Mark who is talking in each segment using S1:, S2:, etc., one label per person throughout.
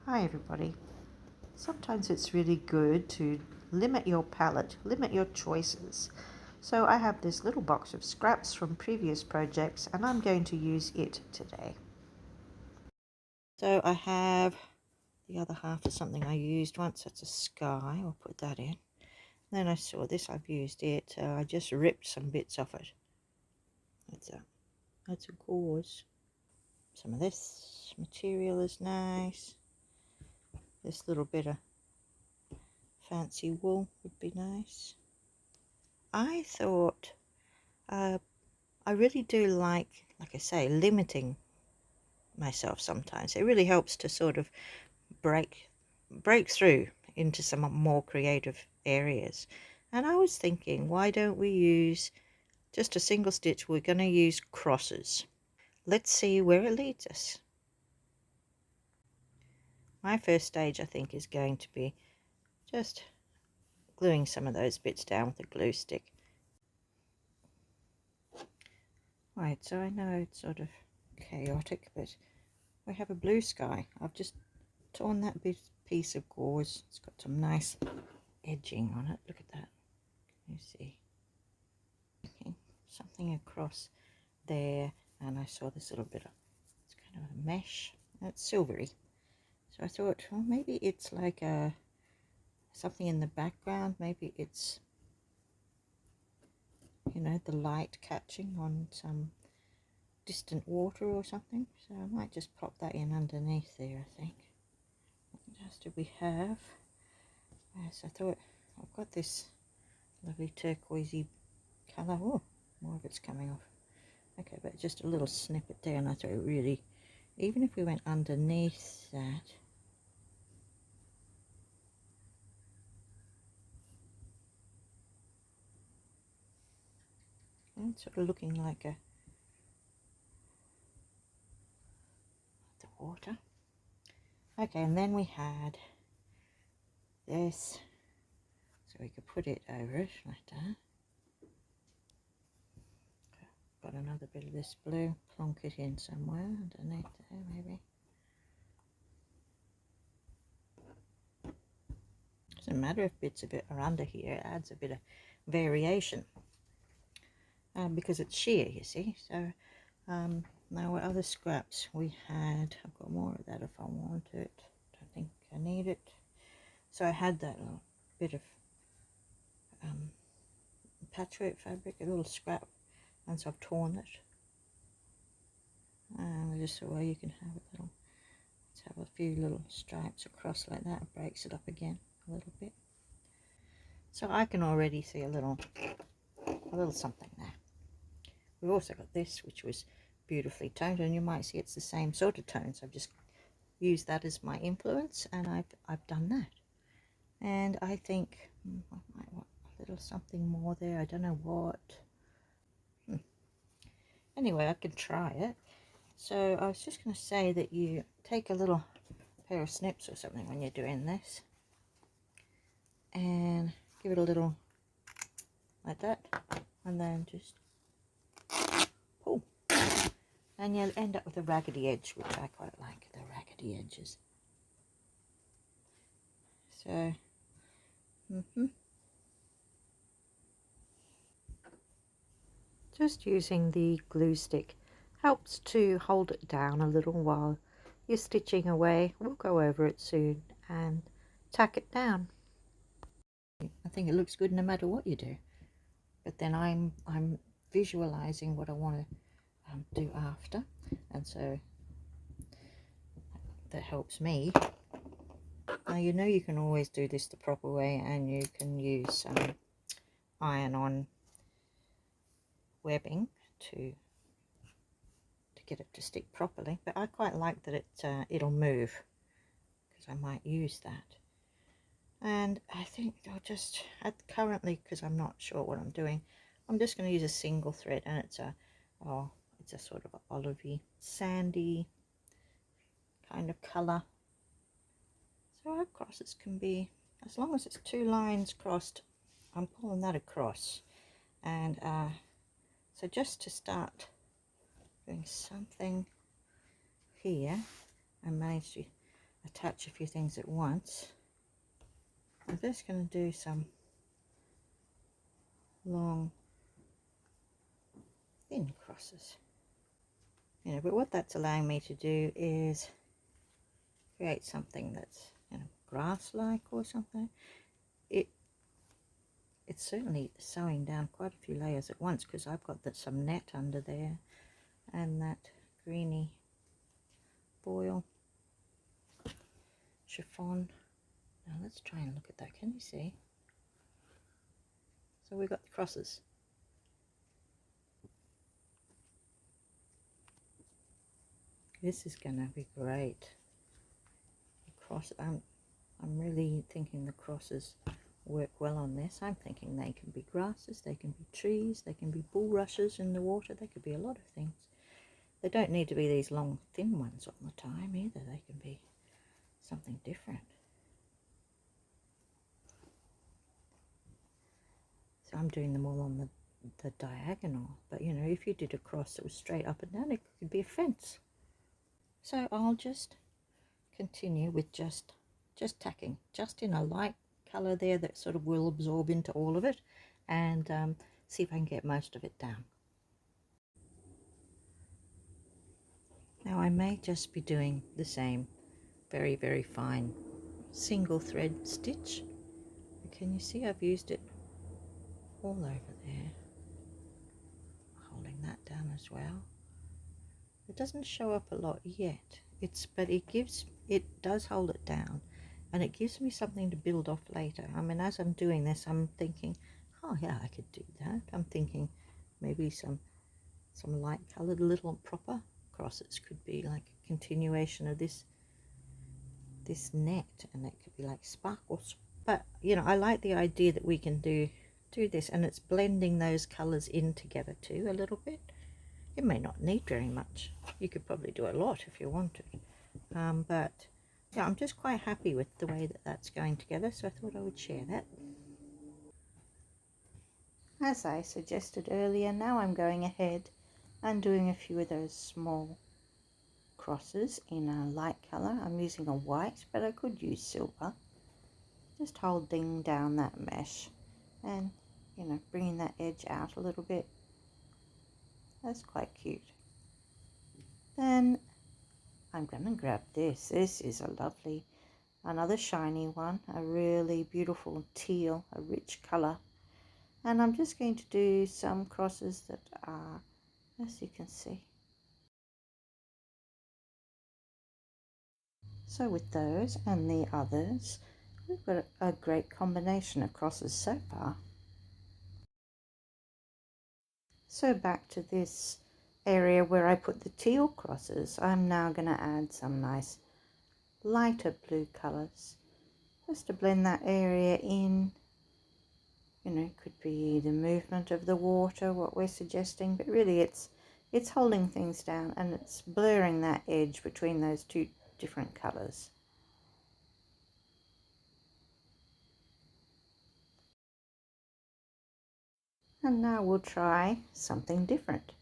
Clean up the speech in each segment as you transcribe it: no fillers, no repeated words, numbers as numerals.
S1: Hi everybody. Sometimes it's really good to limit your palette, limit your choices. So I have this little box of scraps from previous projects and I'm going to use it today. So I have the other half of something I used once. That's a sky. I'll put that in. Then I saw this. I've used it. I just ripped some bits off it. That's a gauze. Some of this material is nice. This little bit of fancy wool would be nice. I thought I really do like I say, limiting myself sometimes. It really helps to sort of break through into some more creative areas. And I was thinking, why don't we use just a single stitch? We're going to use crosses. Let's see where it leads us. My first stage, I think, is going to be just gluing some of those bits down with a glue stick. Right, so I know it's sort of chaotic, but we have a blue sky. I've just torn that piece of gauze. It's got some nice edging on it. Look at that. You see, okay, something across there, and I saw this little bit of, it's kind of a mesh. It's silvery. So I thought, well, maybe it's like something in the background. Maybe it's, you know, the light catching on some distant water or something. So I might just pop that in underneath there, I think. What else do we have? Yes, I thought I've got this lovely turquoisey colour. Oh, more of it's coming off. Okay, but just a little snippet there, and I thought it really, even if we went underneath that, it's sort of looking like the water. Okay, and then we had this, so we could put it over it like that. Got another bit of this blue, plonk it in somewhere underneath there maybe. Doesn't matter if bits of it are under here, it adds a bit of variation because it's sheer, you see. So now what other scraps we had? I've got more of that if I want it. Don't think I need it. So I had that little bit of patchwork fabric, a little scrap, and so I've torn it. And just so you can have a little, let's have a few little stripes across like that. It breaks it up again a little bit. So I can already see a little something there. We've also got this, which was beautifully toned, and you might see it's the same sort of tones. I've just used that as my influence, and I've done that. And I think I might want a little something more there. I don't know what. Anyway, I can try it. So I was just going to say that you take a little pair of snips or something when you're doing this, and give it a little like that, and then just pull, and you'll end up with a raggedy edge, which I quite like, the raggedy edges. So just using the glue stick helps to hold it down a little while you're stitching away. We'll go over it soon and tack it down. I think it looks good no matter what you do, but then I'm visualizing what I want to do after, and so that helps me. Now you know you can always do this the proper way, and you can use some iron-on webbing to get it to stick properly, but I quite like that it'll move, because I might use that. And I think I'll just, currently, because I'm not sure what I'm doing, I'm just going to use a single thread, and it's a sort of olivey, sandy kind of colour. So our crosses can be, as long as it's two lines crossed, I'm pulling that across. And so just to start doing something here, I managed to, attach a few things at once. I'm just going to do some long thin crosses, but what that's allowing me to do is create something that's grass-like or something. It's certainly sewing down quite a few layers at once, because I've got some net under there and that greeny foil chiffon. Now let's try and look at that. Can you see? So we've got the crosses. This is going to be great. I'm really thinking the crosses work well on this. I'm thinking they can be grasses, they can be trees, they can be bulrushes in the water, they could be a lot of things. They don't need to be these long thin ones all the time either. They can be something different. So I'm doing them all on the diagonal, but if you did a cross that was straight up and down, it could be a fence. So I'll just continue with just tacking, just in a light color there that sort of will absorb into all of it, and see if I can get most of it down. Now I may just be doing the same very, very fine single thread stitch. Can you see I've used it all over there, holding that down as well. It doesn't show up a lot yet, but it does hold it down, and it gives me something to build off later. I mean, as I'm doing this, I'm thinking, oh yeah, I could do that. I'm thinking maybe some light colored little proper crosses could be like a continuation of this net, and it could be like sparkles. But I like the idea that we can do this, and it's blending those colors in together too a little bit. It may not need very much. You could probably do a lot if you wanted. But yeah, I'm just quite happy with the way that that's going together, so I thought I would share that. As I suggested earlier, now I'm going ahead and doing a few of those small crosses in a light colour. I'm using a white, but I could use silver. Just holding down that mesh and bringing that edge out a little bit. That's quite cute. Then I'm going to grab this. This is a lovely, another shiny one, a really beautiful teal, a rich colour. And I'm just going to do some crosses that are, as you can see. So with those and the others, we've got a great combination of crosses so far. So back to this area where I put the teal crosses, I'm now going to add some nice lighter blue colours just to blend that area in. It could be the movement of the water, what we're suggesting, but really it's holding things down, and it's blurring that edge between those two different colours. And now we'll try something different.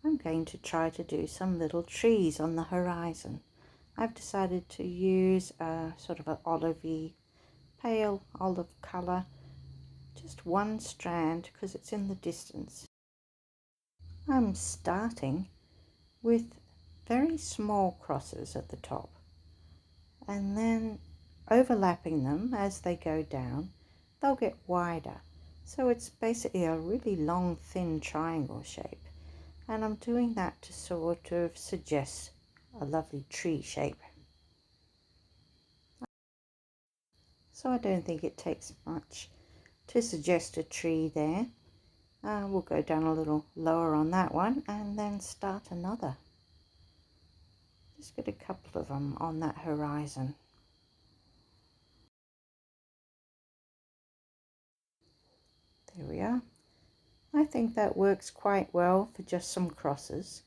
S1: I'm going to try to do some little trees on the horizon. I've decided to use a sort of an olivey, pale olive colour, just one strand because it's in the distance. I'm starting with very small crosses at the top and then overlapping them as they go down. They'll get wider, so it's basically a really long thin triangle shape, and I'm doing that to sort of suggest a lovely tree shape. So I don't think it takes much to suggest a tree there. We'll go down a little lower on that one and then start another. Just get a couple of them on that horizon. There we are. I think that works quite well for just some crosses.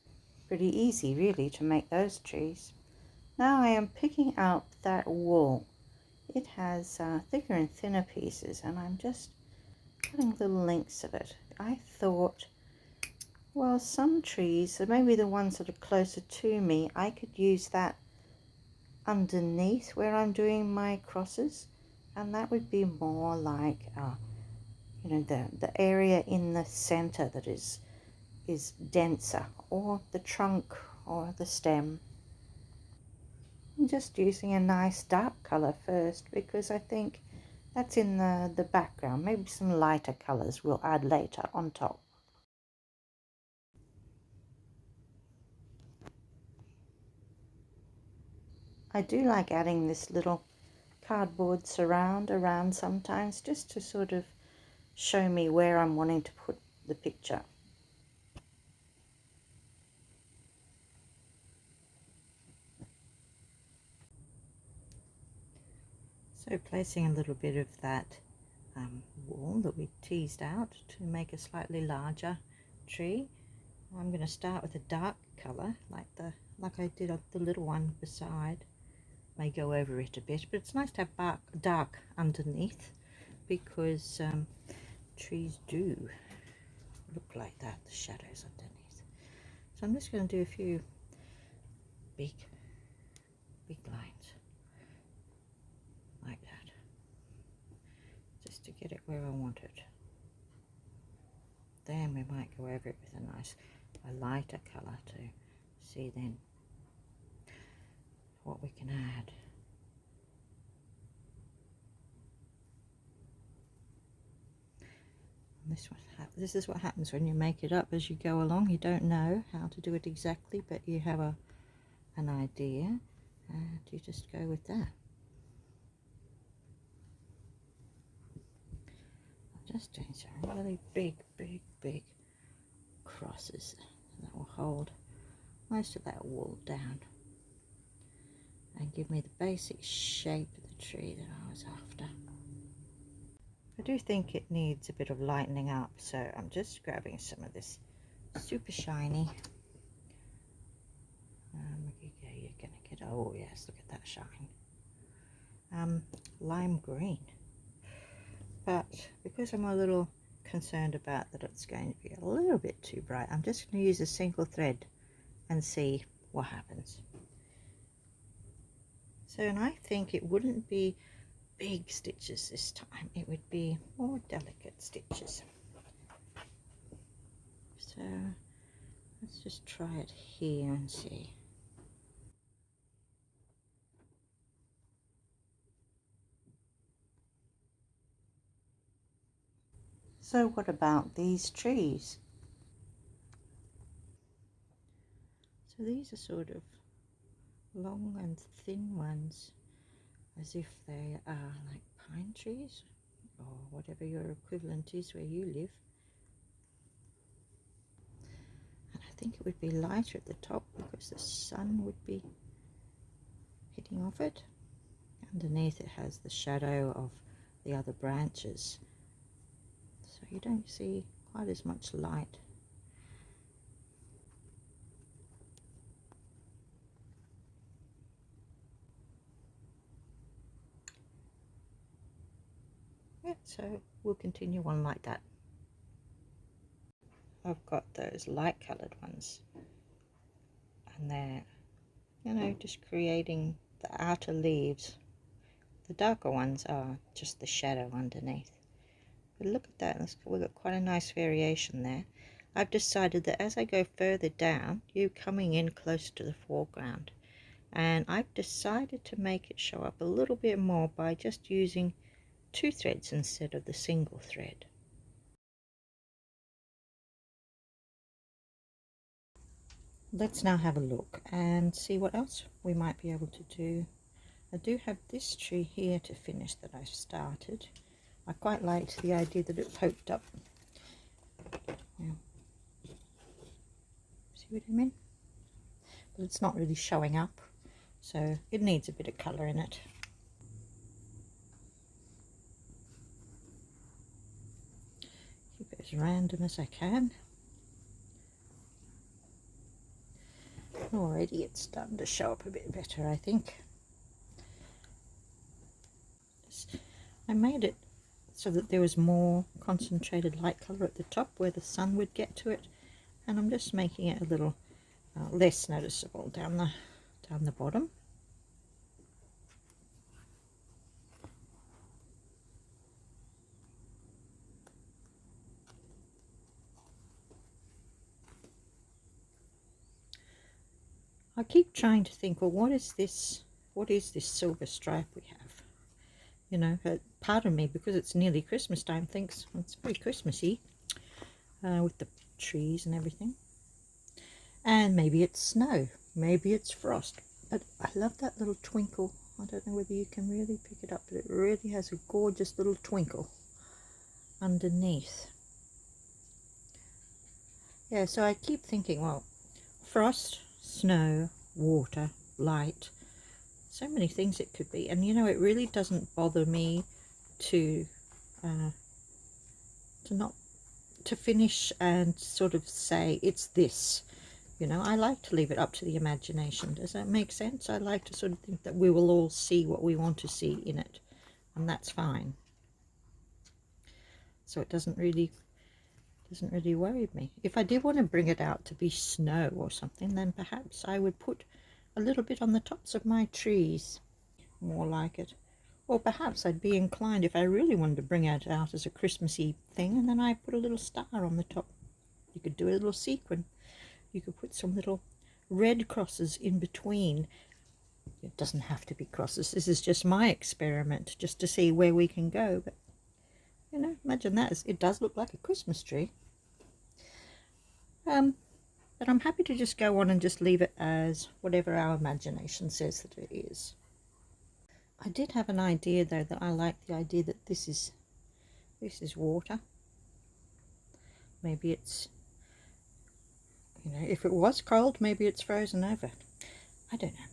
S1: Pretty easy really to make those trees. Now I am picking up that wool. It has thicker and thinner pieces, and I'm just cutting little lengths of it. I thought, well, some trees, maybe the ones that are closer to me, I could use that underneath where I'm doing my crosses, and that would be more like you know, the area in the center that is denser, or the trunk or the stem. I'm just using a nice dark color first because I think that's in the background. Maybe some lighter colors we'll add later on top. I do like adding this little cardboard surround around sometimes, just to sort of show me where I'm wanting to put the picture. So placing a little bit of that wool that we teased out to make a slightly larger tree. I'm going to start with a dark colour like I did the little one beside. May go over it a bit, but it's nice to have dark underneath, because trees do look like that, the shadows underneath. So I'm just going to do a few big lines like that, just to get it where I want it. Then we might go over it with a lighter colour to see then what we can add. And this is what happens when you make it up as you go along. You don't know how to do it exactly, but you have an idea, and you just go with that. I'm just doing some really big crosses that will hold most of that wool down and give me the basic shape of the tree that I was after. I do think it needs a bit of lightening up, so I'm just grabbing some of this super shiny, you're gonna get, oh yes, look at that shine, lime green. But because I'm a little concerned about that it's going to be a little bit too bright, I'm just going to use a single thread and see what happens. So, and I think it wouldn't be big stitches this time, it would be more delicate stitches. So let's just try it here and see. So what about these trees? So these are sort of long and thin ones, as if they are like pine trees or whatever your equivalent is where you live. And I think it would be lighter at the top because the sun would be hitting off it. Underneath it has the shadow of the other branches, so you don't see quite as much light. Yeah, so we'll continue on like that. I've got those light coloured ones, and they're, you know, just creating the outer leaves. The darker ones are just the shadow underneath. But look at that, we've got quite a nice variation there. I've decided that as I go further down, you're coming in close to the foreground, and I've decided to make it show up a little bit more by just using 2 threads instead of the single thread. Let's now have a look and see what else we might be able to do. I do have this tree here to finish that I've started. I quite liked the idea that it poked up. Yeah. See what I mean? But it's not really showing up, so it needs a bit of colour in it. Keep it as random as I can. Already it's starting to show up a bit better, I think. I made it so that there was more concentrated light colour at the top where the sun would get to it, and I'm just making it a little less noticeable down the bottom. I keep trying to think, well, what is this silver stripe we have? You know, part of me, because it's nearly Christmas time, thinks well, it's very Christmassy with the trees and everything. And maybe it's snow, maybe it's frost. But I love that little twinkle. I don't know whether you can really pick it up, but it really has a gorgeous little twinkle underneath. Yeah, so I keep thinking, well, frost, snow, water, light, so many things it could be. And you know, it really doesn't bother me to finish and sort of say it's this. You know, I like to leave it up to the imagination. Does that make sense? I like to sort of think that we will all see what we want to see in it, and that's fine. So it doesn't really worry me. If I did want to bring it out to be snow or something, then perhaps I would put a little bit on the tops of my trees, more like it. Or perhaps I'd be inclined, if I really wanted to bring it out as a Christmassy thing, and then I put a little star on the top. You could do a little sequin. You could put some little red crosses in between. It doesn't have to be crosses. This is just my experiment, just to see where we can go. But, you know, imagine that. It does look like a Christmas tree. But I'm happy to just go on and just leave it as whatever our imagination says that it is. I did have an idea, though, that I like the idea that this is water. Maybe it's, you know, if it was cold, maybe it's frozen over. I don't know.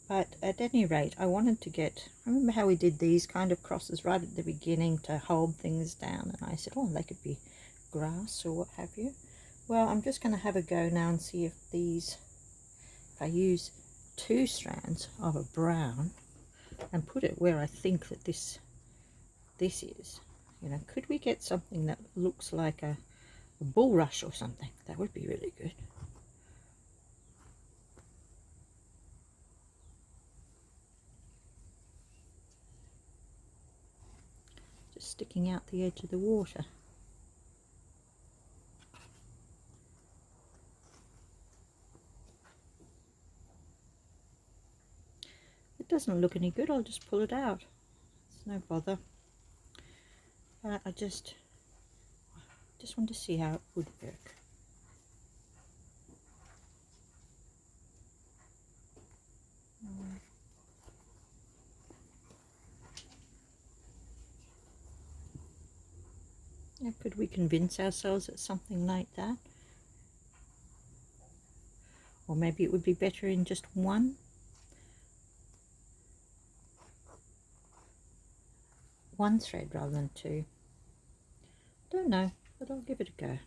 S1: But at any rate, I wanted to get, remember how we did these kind of crosses right at the beginning to hold things down? And I said, oh, they could be grass or what have you. Well, I'm just going to have a go now and see if I use 2 strands of a brown and put it where I think that this is. You know, could we get something that looks like a bulrush or something? That would be really good. Just sticking out the edge of the water. It doesn't look any good, I'll just pull it out. It's no bother. I just want to see how it would work. Now, could we convince ourselves that something like that? Or maybe it would be better in just one thread rather than 2. Don't know, but I'll give it a go.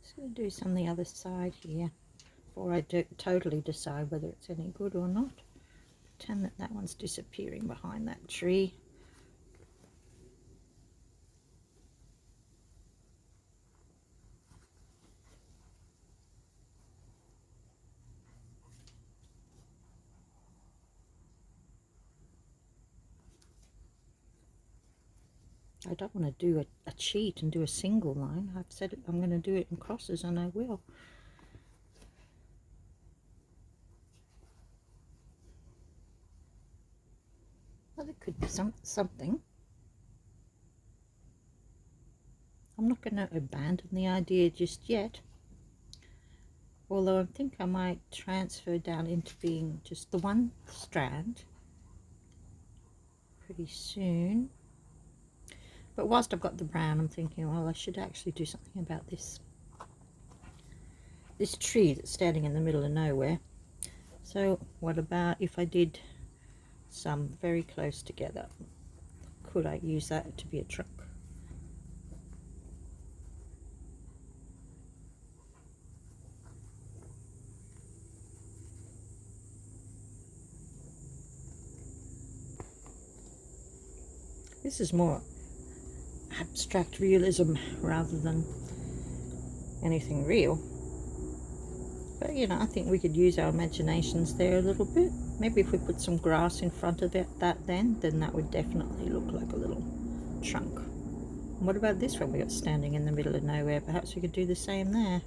S1: Just going to do some on the other side here before I totally decide whether it's any good or not. Pretend that that one's disappearing behind that tree. I don't want to do a cheat and do a single line. I've said it, I'm going to do it in crosses, and I will. Well, it could be something. I'm not going to abandon the idea just yet. Although I think I might transfer down into being just the one strand pretty soon. But whilst I've got the brown, I'm thinking, well, I should actually do something about this tree that's standing in the middle of nowhere. So what about if I did some very close together? Could I use that to be a trunk? This is more abstract realism rather than anything real. But you know, I think we could use our imaginations there a little bit. Maybe if we put some grass in front of that then that would definitely look like a little trunk. And what about this one we got standing in the middle of nowhere? Perhaps we could do the same there.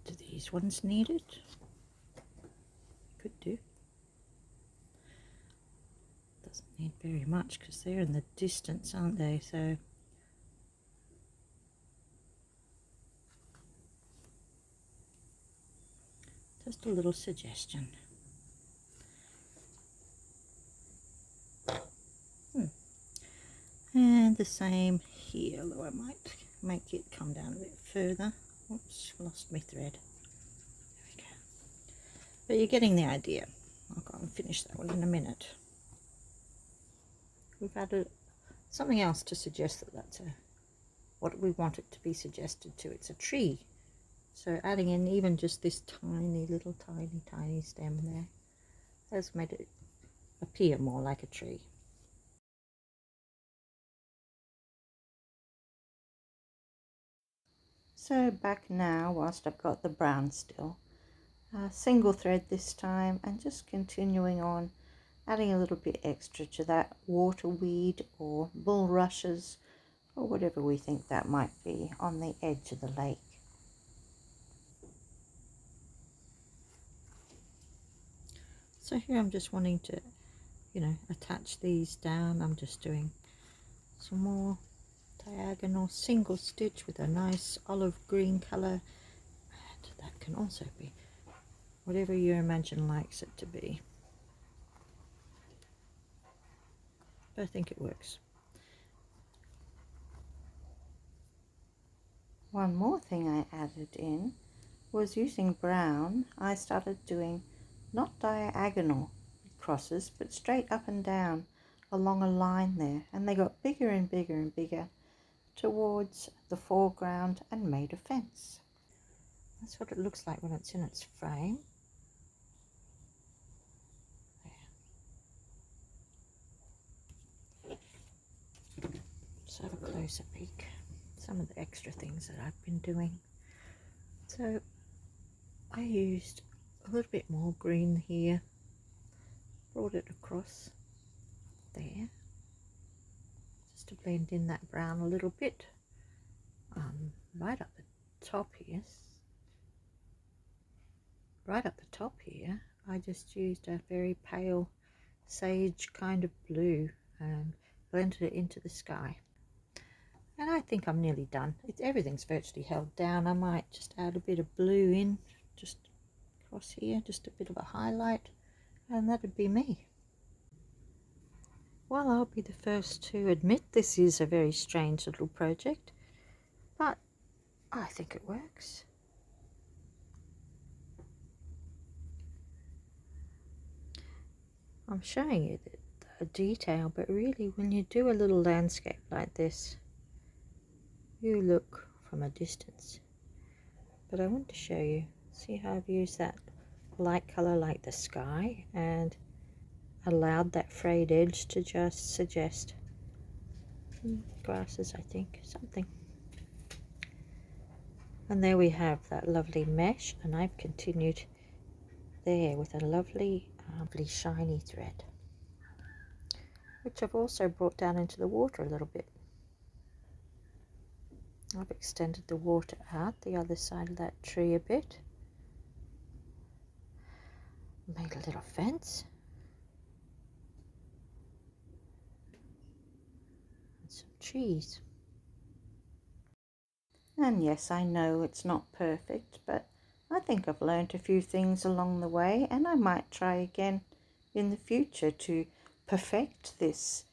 S1: Do these ones need it? Could do. Doesn't need very much because they're in the distance, aren't they? So just a little suggestion. And the same here, though I might make it come down a bit further. Oops, lost my thread. There we go. But you're getting the idea. I'll go and finish that one in a minute. We've added something else to suggest that that's what we want it to be suggested to. It's a tree. So adding in even just this tiny little tiny stem there has made it appear more like a tree. So back now, whilst I've got the brown still, single thread this time, and just continuing on, adding a little bit extra to that waterweed or bulrushes or whatever we think that might be on the edge of the lake. So here I'm just wanting to, you know, attach these down. I'm just doing some more diagonal single stitch with a nice olive green colour, and that can also be whatever your imagine likes it to be, but I think it works. One more thing I added in was using brown. I started doing not diagonal crosses but straight up and down along a line there, and they got bigger and bigger and bigger towards the foreground and made a fence. That's what it looks like when it's in its frame. There. Let's have a closer peek. Some of the extra things that I've been doing. So I used a little bit more green here, brought it across there, just to blend in that brown a little bit. Right up the top here, I just used a very pale sage kind of blue and blended it into the sky. And I think I'm nearly done. Everything's virtually held down. I might just add a bit of blue in, just across here, just a bit of a highlight, and that'd be me. Well, I'll be the first to admit this is a very strange little project, but I think it works. I'm showing you the detail, but really when you do a little landscape like this, you look from a distance. But I want to show you, see how I've used that light colour like the sky and allowed that frayed edge to just suggest grasses, I think, something. And there we have that lovely mesh, and I've continued there with a lovely shiny thread, which I've also brought down into the water a little bit. I've extended the water out the other side of that tree a bit, made a little fence and some trees. And yes, I know it's not perfect, but I think I've learned a few things along the way, and I might try again in the future to perfect this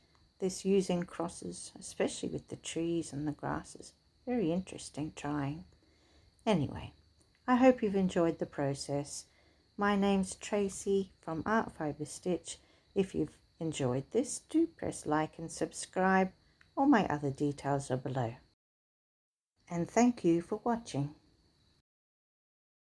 S1: using crosses, especially with the trees and the grasses. Very interesting trying. Anyway, I hope you've enjoyed the process. My name's Tracy from Art Fibre Stitch. If you've enjoyed this, do press like and subscribe. All my other details are below. And thank you for watching.